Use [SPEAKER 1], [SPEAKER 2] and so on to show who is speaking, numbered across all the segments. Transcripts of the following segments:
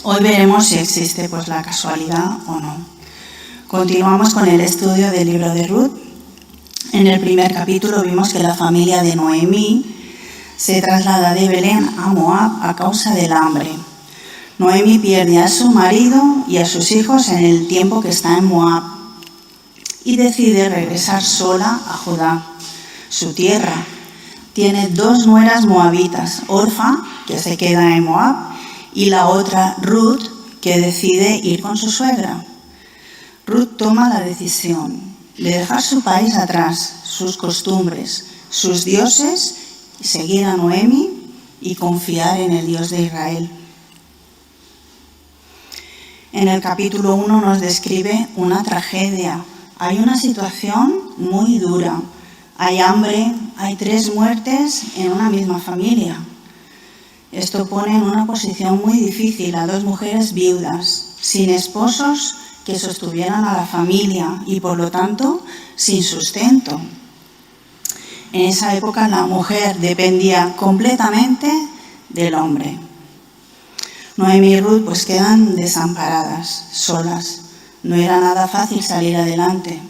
[SPEAKER 1] Hoy veremos si existe la casualidad o no. Continuamos con el estudio del libro de Ruth. En el primer capítulo vimos que la familia de Noemí se traslada de Belén a Moab a causa del hambre. Noemí pierde a su marido y a sus hijos en el tiempo que está en Moab y decide regresar sola a Judá, su tierra. Tiene 2 nueras moabitas, Orfa, que se queda en Moab, y la otra, Ruth, que decide ir con su suegra. Ruth toma la decisión de dejar su país atrás, sus costumbres, sus dioses, y seguir a Noemí y confiar en el Dios de Israel. En el capítulo 1 nos describe una tragedia. Hay una situación muy dura. Hay hambre, hay 3 muertes en una misma familia. Esto pone en una posición muy difícil a 2 mujeres viudas, sin esposos que sostuvieran a la familia y, por lo tanto, sin sustento. En esa época la mujer dependía completamente del hombre. Noemí y Ruth quedan desamparadas, solas. No era nada fácil salir adelante.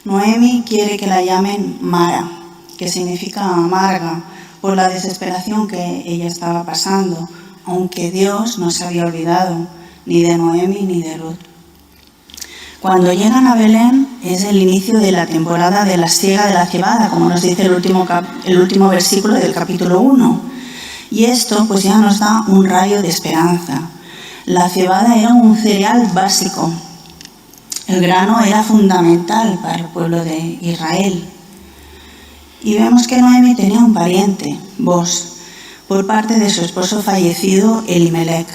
[SPEAKER 1] Noemí quiere que la llamen Mara, que significa amarga, por la desesperación que ella estaba pasando, aunque Dios no se había olvidado ni de Noemí ni de Ruth. Cuando llegan a Belén es el inicio de la temporada de la siega de la cebada, como nos dice el último versículo del capítulo 1. Y esto ya nos da un rayo de esperanza. La cebada era un cereal básico. El grano era fundamental para el pueblo de Israel. Y vemos que Noemí tenía un pariente, Boz, por parte de su esposo fallecido, Elimelec.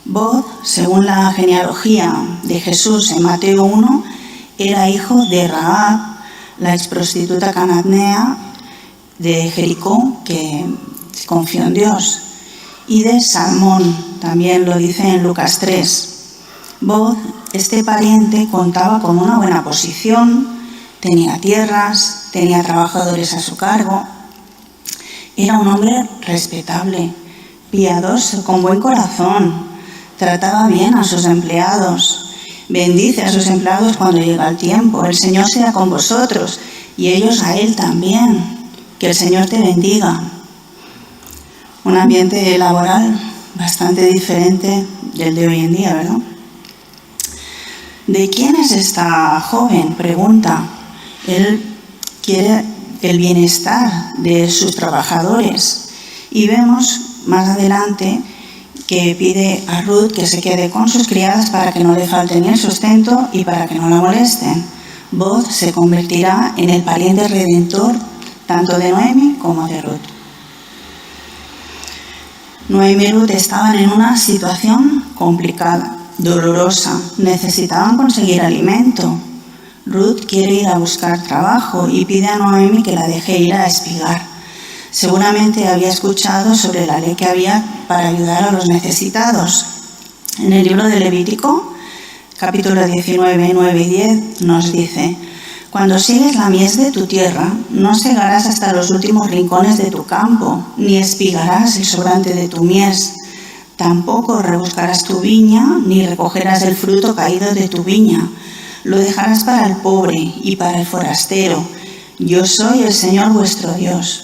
[SPEAKER 1] Boz, según la genealogía de Jesús en Mateo 1, era hijo de Rahab, la exprostituta cananea de Jericó, que confió en Dios, y de Salmón, también lo dice en Lucas 3. Boz, este pariente, contaba con una buena posición, tenía tierras, tenía trabajadores a su cargo. Era un hombre respetable, piadoso, con buen corazón. Trataba bien a sus empleados. Bendice a sus empleados cuando llega el tiempo. El Señor sea con vosotros y ellos a Él también. Que el Señor te bendiga. Un ambiente laboral bastante diferente del de hoy en día, ¿verdad? ¿De quién es esta joven? Pregunta. Él quiere el bienestar de sus trabajadores. Y vemos más adelante que pide a Ruth que se quede con sus criadas para que no le falte ni el sustento y para que no la molesten. Boz se convertirá en el pariente redentor tanto de Noemí como de Ruth. Noemí y Ruth estaban en una situación complicada, dolorosa. Necesitaban conseguir alimento. Ruth quiere ir a buscar trabajo y pide a Noemí que la deje ir a espigar. Seguramente había escuchado sobre la ley que había para ayudar a los necesitados. En el libro de Levítico, capítulo 19, 9 y 10, nos dice: cuando sigues la mies de tu tierra, no segarás hasta los últimos rincones de tu campo, ni espigarás el sobrante de tu mies. Tampoco rebuscarás tu viña, ni recogerás el fruto caído de tu viña. Lo dejarás para el pobre y para el forastero. Yo soy el Señor vuestro Dios.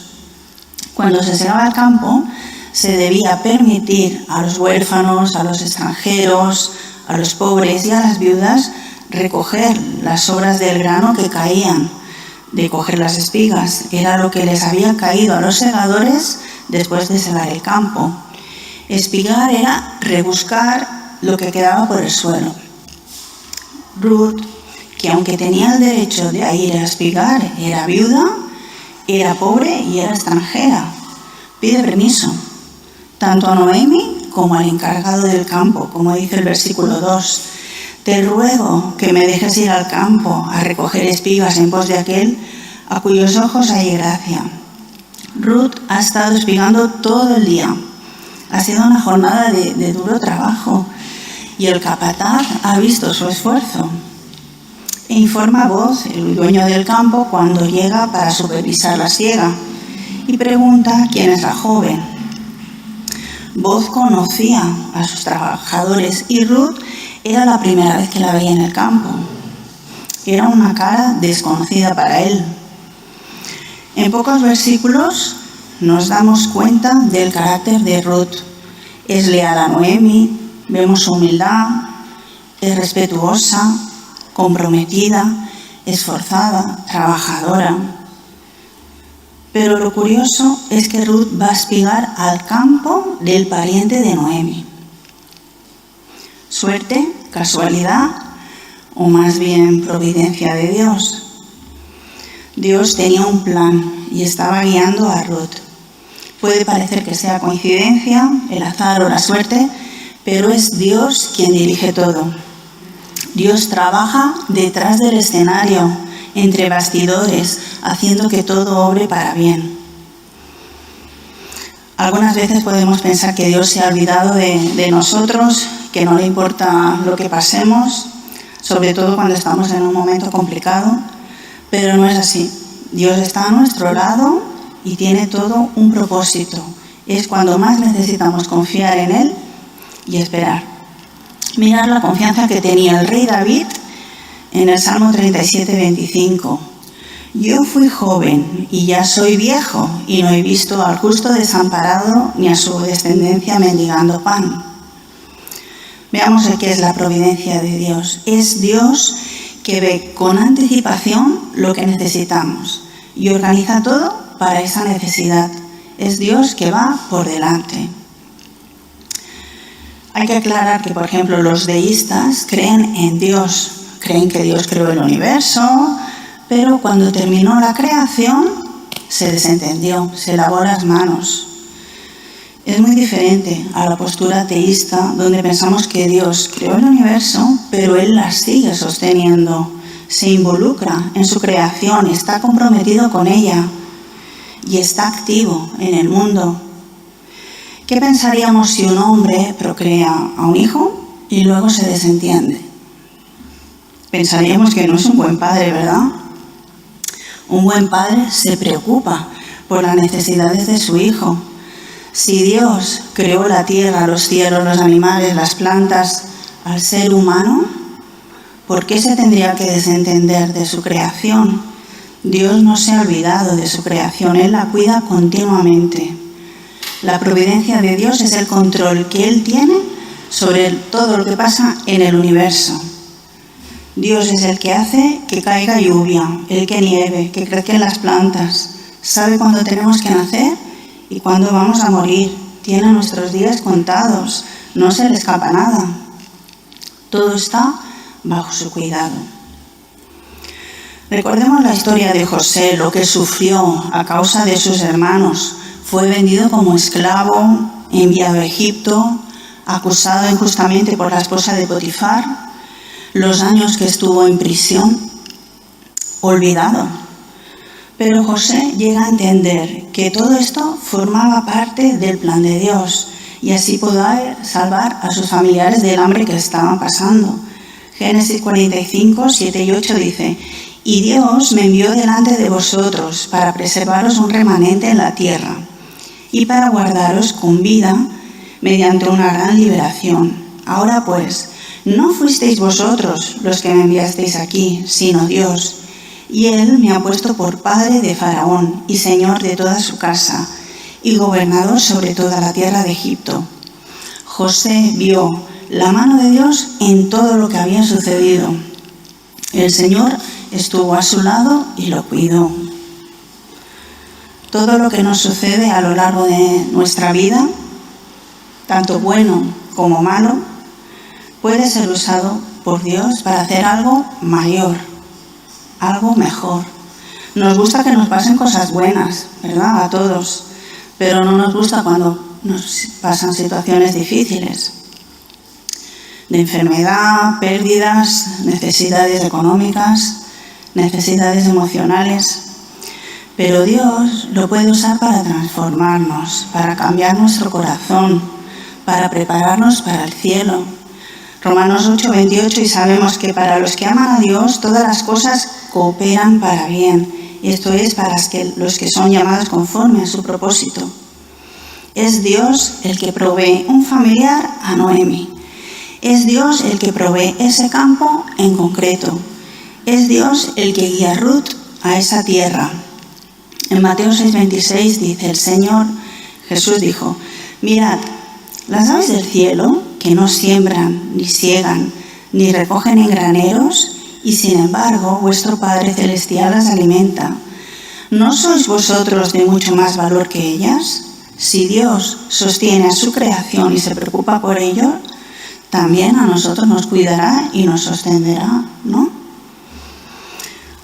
[SPEAKER 1] Cuando se segaba el campo, se debía permitir a los huérfanos, a los extranjeros, a los pobres y a las viudas recoger las sobras del grano que caían, de coger las espigas. Era lo que les había caído a los segadores después de segar el campo. Espigar era rebuscar lo que quedaba por el suelo. Ruth, que aunque tenía el derecho de ir a espigar, era viuda, era pobre y era extranjera. Pide permiso, tanto a Noemí como al encargado del campo, como dice el versículo 2. Te ruego que me dejes ir al campo a recoger espigas en pos de aquel a cuyos ojos hay gracia. Ruth ha estado espigando todo el día. Ha sido una jornada de duro trabajo y el capataz ha visto su esfuerzo. E informa a Boz, el dueño del campo, cuando llega para supervisar la siega y pregunta quién es la joven. Boaz conocía a sus trabajadores y Ruth era la primera vez que la veía en el campo. Era una cara desconocida para él. En pocos versículos nos damos cuenta del carácter de Ruth. Es leal a Noemi, vemos su humildad, es respetuosa, comprometida, esforzada, trabajadora. Pero lo curioso es que Ruth va a espigar al campo del pariente de Noemi. ¿Suerte, casualidad o más bien providencia de Dios? Dios tenía un plan y estaba guiando a Ruth. Puede parecer que sea coincidencia, el azar o la suerte, pero es Dios quien dirige todo. Dios trabaja detrás del escenario, entre bastidores, haciendo que todo obre para bien. Algunas veces podemos pensar que Dios se ha olvidado de nosotros, que no le importa lo que pasemos, sobre todo cuando estamos en un momento complicado, pero no es así. Dios está a nuestro lado y tiene todo un propósito. Es cuando más necesitamos confiar en Él y esperar. Mirad la confianza que tenía el rey David en el Salmo 37, 25. Yo fui joven y ya soy viejo y no he visto al justo desamparado ni a su descendencia mendigando pan. Veamos qué es la providencia de Dios. Es Dios que ve con anticipación lo que necesitamos y organiza todo para esa necesidad. Es Dios que va por delante. Hay que aclarar que, por ejemplo, los deístas creen en Dios, creen que Dios creó el universo, pero cuando terminó la creación se desentendió, se lavó las manos. Es muy diferente a la postura ateísta, donde pensamos que Dios creó el universo, pero Él la sigue sosteniendo, se involucra en su creación, está comprometido con ella y está activo en el mundo. ¿Qué pensaríamos si un hombre procrea a un hijo y luego se desentiende? Pensaríamos que no es un buen padre, ¿verdad? Un buen padre se preocupa por las necesidades de su hijo. Si Dios creó la tierra, los cielos, los animales, las plantas, al ser humano, ¿por qué se tendría que desentender de su creación? Dios no se ha olvidado de su creación, Él la cuida continuamente. La providencia de Dios es el control que Él tiene sobre todo lo que pasa en el universo. Dios es el que hace que caiga lluvia, el que nieve, que crezcan las plantas. Sabe cuándo tenemos que nacer y cuándo vamos a morir. Tiene nuestros días contados, no se le escapa nada. Todo está bajo su cuidado. Recordemos la historia de José, lo que sufrió a causa de sus hermanos. Fue vendido como esclavo, enviado a Egipto, acusado injustamente por la esposa de Potifar, los años que estuvo en prisión, olvidado. Pero José llega a entender que todo esto formaba parte del plan de Dios y así poder salvar a sus familiares del hambre que estaban pasando. Génesis 45, 7 y 8 dice: «Y Dios me envió delante de vosotros para preservaros un remanente en la tierra y para guardaros con vida mediante una gran liberación. Ahora pues, no fuisteis vosotros los que me enviasteis aquí, sino Dios. Y Él me ha puesto por padre de Faraón y señor de toda su casa y gobernador sobre toda la tierra de Egipto». José vio la mano de Dios en todo lo que había sucedido. El Señor estuvo a su lado y lo cuidó. Todo lo que nos sucede a lo largo de nuestra vida, tanto bueno como malo, puede ser usado por Dios para hacer algo mayor, algo mejor. Nos gusta que nos pasen cosas buenas, ¿verdad? A todos, pero no nos gusta cuando nos pasan situaciones difíciles, de enfermedad, pérdidas, necesidades económicas, necesidades emocionales. Pero Dios lo puede usar para transformarnos, para cambiar nuestro corazón, para prepararnos para el cielo. Romanos 8, 28, y sabemos que para los que aman a Dios todas las cosas cooperan para bien. Esto es para los que son llamados conforme a su propósito. Es Dios el que provee un familiar a Noemi. Es Dios el que provee ese campo en concreto. Es Dios el que guía a Ruth a esa tierra. En Mateo 6:26 dice el Señor, Jesús dijo, mirad, las aves del cielo que no siembran, ni siegan, ni recogen en graneros, y sin embargo vuestro Padre Celestial las alimenta. ¿No sois vosotros de mucho más valor que ellas? Si Dios sostiene a su creación y se preocupa por ello, también a nosotros nos cuidará y nos sostendrá, ¿no?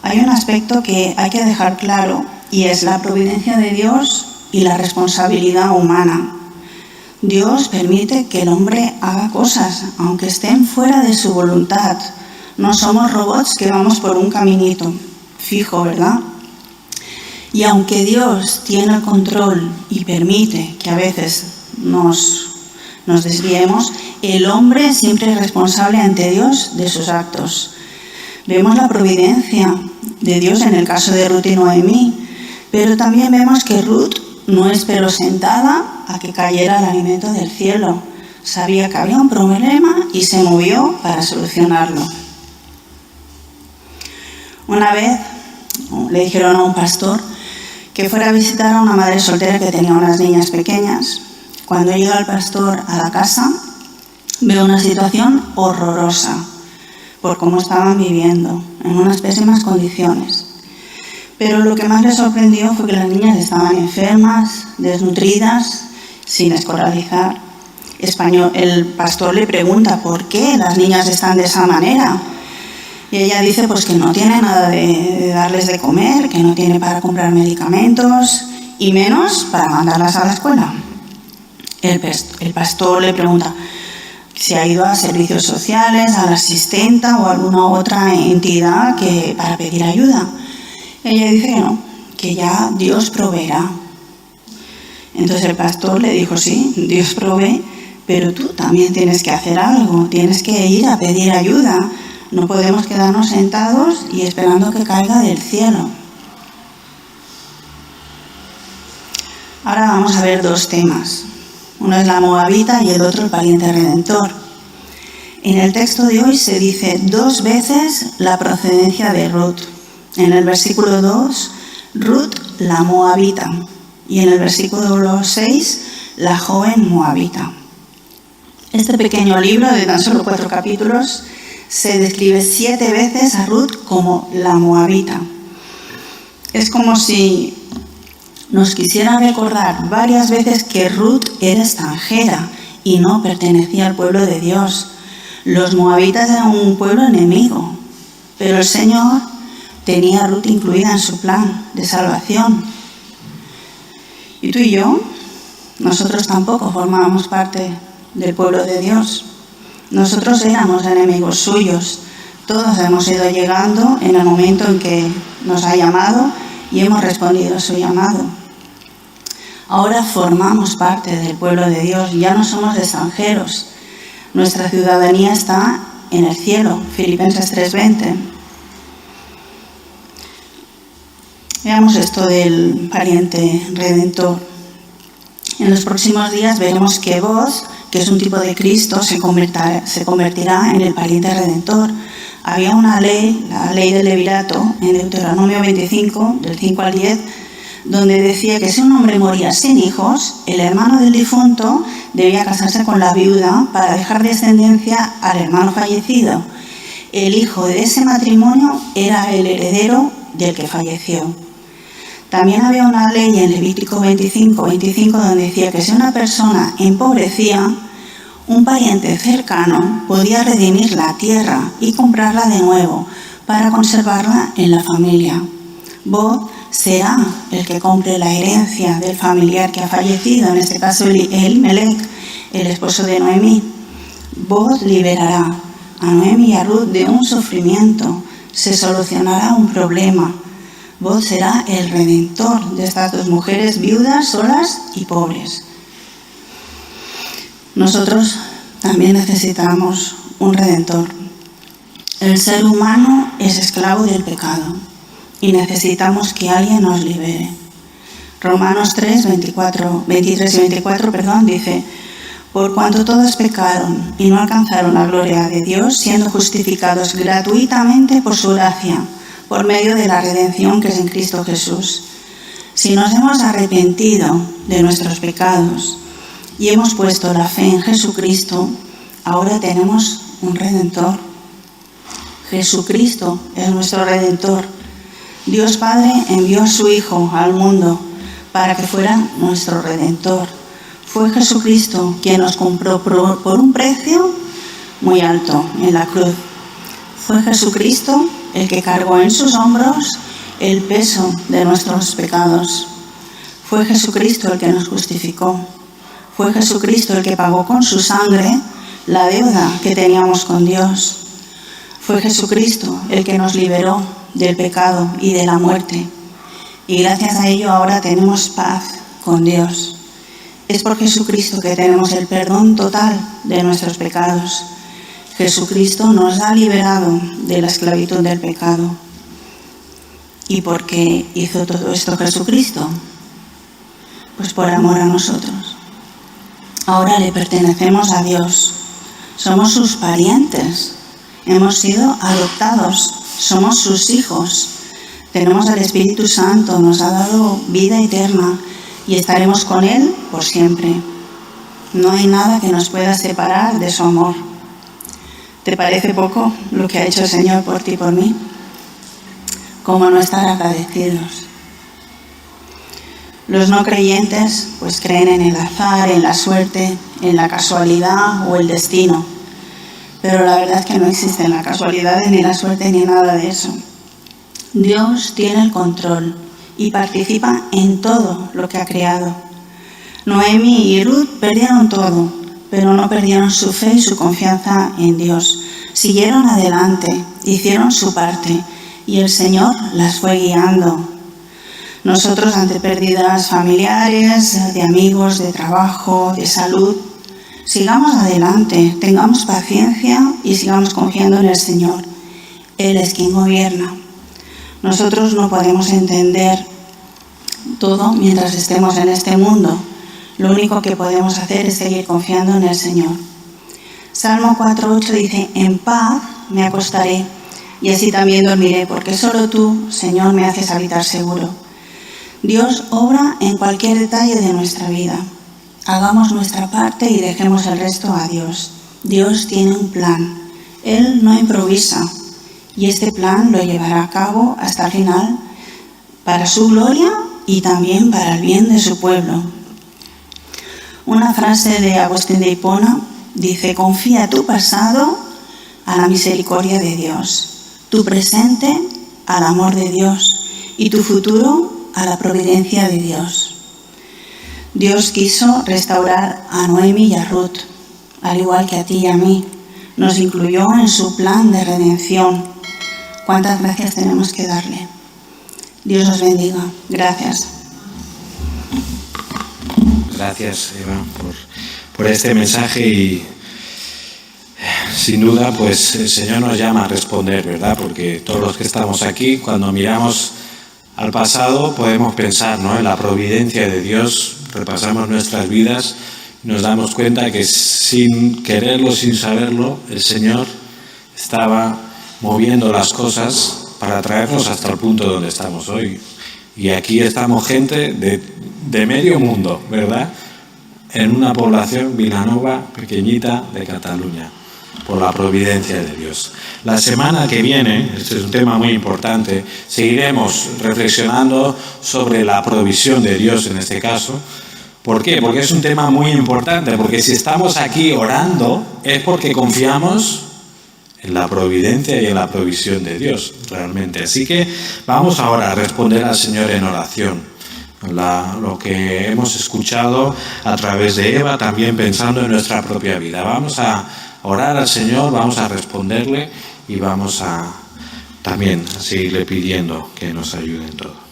[SPEAKER 1] Hay un aspecto que hay que dejar claro y es la providencia de Dios y la responsabilidad humana. Dios permite que el hombre haga cosas, aunque estén fuera de su voluntad. No somos robots que vamos por un caminito fijo, ¿verdad? Y aunque Dios tiene el control y permite que a veces nos desviemos, el hombre siempre es responsable ante Dios de sus actos. Vemos la providencia de Dios en el caso de Ruth y Noemí, pero también vemos que Ruth no esperó sentada a que cayera el alimento del cielo. Sabía que había un problema y se movió para solucionarlo. Una vez le dijeron a un pastor que fuera a visitar a una madre soltera que tenía unas niñas pequeñas. Cuando llega el pastor a la casa, ve una situación horrorosa por cómo estaban viviendo, en unas pésimas condiciones. Pero lo que más le sorprendió fue que las niñas estaban enfermas, desnutridas, sin escolarizar. El pastor le pregunta por qué las niñas están de esa manera. Y ella dice pues que no tiene nada de darles de comer, que no tiene para comprar medicamentos y menos para mandarlas a la escuela. El pastor le pregunta si ha ido a servicios sociales, a la asistenta o a alguna otra entidad para pedir ayuda. Ella dice que no, que ya Dios proveerá. Entonces el pastor le dijo, sí, Dios provee, pero tú también tienes que hacer algo, tienes que ir a pedir ayuda. No podemos quedarnos sentados y esperando que caiga del cielo. Ahora vamos a ver dos temas. Uno es la moabita y el otro el pariente redentor. En el texto de hoy se dice 2 veces la procedencia de Ruth. En el versículo 2, Ruth la moabita. Y en el versículo 6, la joven moabita. Este pequeño libro de tan solo 4 capítulos se describe 7 veces a Ruth como la moabita. Es como si nos quisiera recordar varias veces que Ruth era extranjera y no pertenecía al pueblo de Dios. Los moabitas eran un pueblo enemigo, pero el Señor tenía a Ruth incluida en su plan de salvación. Y tú y yo, nosotros tampoco formábamos parte del pueblo de Dios. Nosotros éramos enemigos suyos. Todos hemos ido llegando en el momento en que nos ha llamado y hemos respondido a su llamado. Ahora formamos parte del pueblo de Dios, ya no somos extranjeros. Nuestra ciudadanía está en el cielo, Filipenses 3:20. Veamos esto del pariente redentor. En los próximos días veremos que Boaz, que es un tipo de Cristo, se convertirá en el pariente redentor. Había una ley, la ley del levirato, en Deuteronomio 25, del 5 al 10, donde decía que si un hombre moría sin hijos, el hermano del difunto debía casarse con la viuda para dejar descendencia al hermano fallecido. El hijo de ese matrimonio era el heredero del que falleció. También había una ley en Levítico 25 donde decía que si una persona empobrecía, un pariente cercano podía redimir la tierra y comprarla de nuevo para conservarla en la familia. Boaz será el que compre la herencia del familiar que ha fallecido, en este caso Elimelech, el esposo de Noemí. Boaz liberará a Noemí y a Ruth de un sufrimiento, se solucionará un problema. Boaz será el redentor de estas 2 mujeres viudas, solas y pobres. Nosotros también necesitamos un redentor. El ser humano es esclavo del pecado y necesitamos que alguien nos libere. Romanos 3, 23 y 24, dice: por cuanto todos pecaron y no alcanzaron la gloria de Dios, siendo justificados gratuitamente por su gracia, por medio de la redención que es en Cristo Jesús. Si nos hemos arrepentido de nuestros pecados y hemos puesto la fe en Jesucristo, ahora tenemos un Redentor. Jesucristo es nuestro Redentor. Dios Padre envió a su Hijo al mundo para que fuera nuestro Redentor. Fue Jesucristo quien nos compró por un precio muy alto en la cruz. Fue Jesucristo el que cargó en sus hombros el peso de nuestros pecados. Fue Jesucristo el que nos justificó. Fue Jesucristo el que pagó con su sangre la deuda que teníamos con Dios. Fue Jesucristo el que nos liberó del pecado y de la muerte. Y gracias a ello ahora tenemos paz con Dios. Es por Jesucristo que tenemos el perdón total de nuestros pecados. Jesucristo nos ha liberado de la esclavitud del pecado. ¿Y por qué hizo todo esto Jesucristo? Pues por amor a nosotros. Ahora le pertenecemos a Dios. Somos sus parientes. Hemos sido adoptados. Somos sus hijos. Tenemos al Espíritu Santo. Nos ha dado vida eterna. Y estaremos con Él por siempre. No hay nada que nos pueda separar de su amor. ¿Te parece poco lo que ha hecho el Señor por ti y por mí? ¿Cómo no estar agradecidos? Los no creyentes pues creen en el azar, en la suerte, en la casualidad o el destino. Pero la verdad es que no existen la casualidad ni la suerte ni nada de eso. Dios tiene el control y participa en todo lo que ha creado. Noemi y Ruth perdieron todo, pero no perdieron su fe y su confianza en Dios. Siguieron adelante, hicieron su parte y el Señor las fue guiando. Nosotros, ante pérdidas familiares, de amigos, de trabajo, de salud, sigamos adelante, tengamos paciencia y sigamos confiando en el Señor. Él es quien gobierna. Nosotros no podemos entender todo mientras estemos en este mundo. Lo único que podemos hacer es seguir confiando en el Señor. Salmo 4:8 dice: en paz me acostaré y así también dormiré, porque solo tú, Señor, me haces habitar seguro. Dios obra en cualquier detalle de nuestra vida. Hagamos nuestra parte y dejemos el resto a Dios. Dios tiene un plan. Él no improvisa. Y este plan lo llevará a cabo hasta el final para su gloria y también para el bien de su pueblo. Una frase de Agustín de Hipona dice: confía tu pasado a la misericordia de Dios, tu presente al amor de Dios y tu futuro a la providencia de Dios. Dios quiso restaurar a Noemi y a Ruth, al igual que a ti y a mí. Nos incluyó en su plan de redención. ¿Cuántas gracias tenemos que darle? Dios os bendiga. Gracias.
[SPEAKER 2] Gracias, Eva, por este mensaje y sin duda pues el Señor nos llama a responder, ¿verdad? Porque todos los que estamos aquí, cuando miramos al pasado, podemos pensar, ¿no?, en la providencia de Dios, repasamos nuestras vidas y nos damos cuenta que sin quererlo, sin saberlo, el Señor estaba moviendo las cosas para traernos hasta el punto donde estamos hoy. Y aquí estamos gente de medio mundo, ¿verdad? En una población Vilanova pequeñita de Cataluña, por la providencia de Dios. La semana que viene, este es un tema muy importante, seguiremos reflexionando sobre la provisión de Dios en este caso. ¿Por qué? Porque es un tema muy importante, porque si estamos aquí orando es porque confiamos en la providencia y en la provisión de Dios, realmente. Así que vamos ahora a responder al Señor en oración. Lo que hemos escuchado a través de Eva, también pensando en nuestra propia vida. Vamos a orar al Señor, vamos a responderle y vamos a también a seguirle pidiendo que nos ayude en todo.